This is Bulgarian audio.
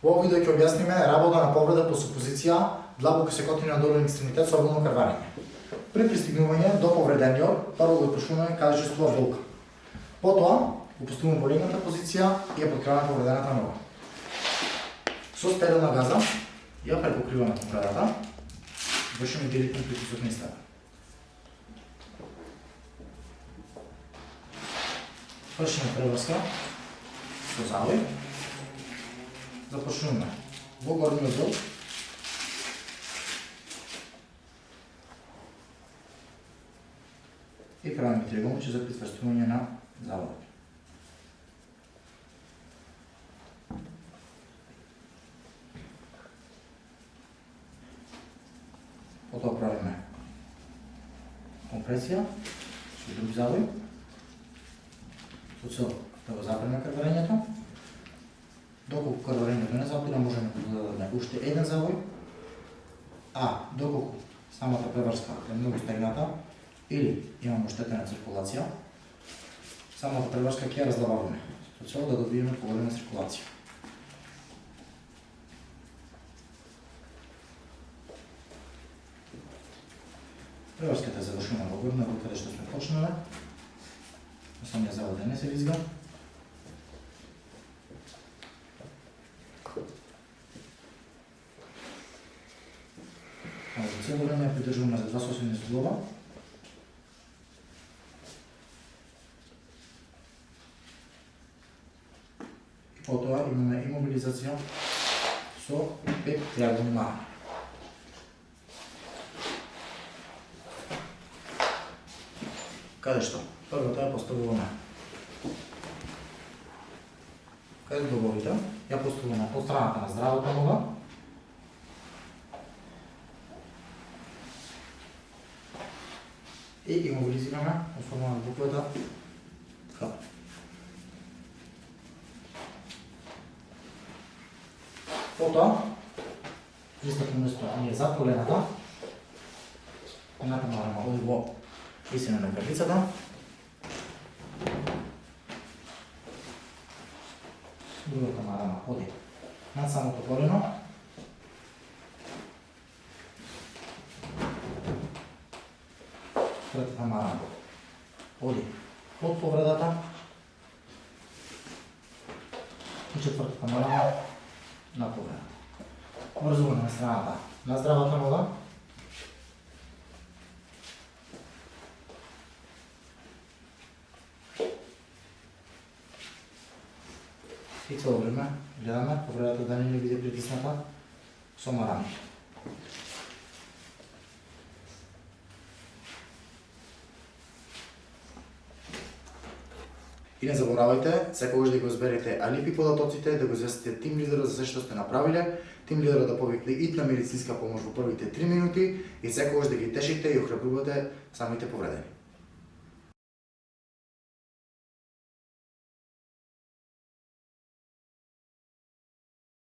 Во овој видео ќе објасниме работа на повреда по супозиција длабоко секотина на долен екстремитет со обилно крварење. При пристигнување до повредениот, прво го прашуваме каде чувствува болка. Потоа го поставуваме во легната позиција и ја подкриваме повредената нога. Со стерилна газа ја препокриваме повредата, вршиме директно притисок низ таа. Вршиме преврска со завој. Започнуваме во горниот дел и правиме триъгълниче за притврстување на заводот. Потоа правиме компресија со друг завој со цел да го запреме крварењето. Доколку крварењето не запира, можеме да додадеме уште еден завој, а доколку самата преврска е многу стегната или имаме оштетена циркулација, самата преврска ќе ја раздававаме со цел да добиеме поголема циркулација. Преврската завршуваме во горна во каде што сме почнале. Самиот завод да не се визга. За цело време ја придржуваме за 2 соседни зглова. И потоа имаме имобилизација со 5 триаголни марами. Каде што? Првата ја поставуваме каде добовите, ја поставуваме од страната на здравата нога, и имобилизираме оформуваме буквата така. Потоа, истото место ние зад колената, едната марама оди во висина на грлицата, другата марама оди над самото колено, третата марама оди под повредата и четвртата марама на повредата. Врзуваме на страната на здравата нога, и цело време гледаме повредата да не ни биде притисната со марамите. И не заборавајте, секогаш да го зберете алипи податоците, да го известите тим лидерот за се што сте направиле, тим лидерот да повикне итна медицинска помош во првите 3 минути и секогаш да ги тешите и охрабрувате самите повредени.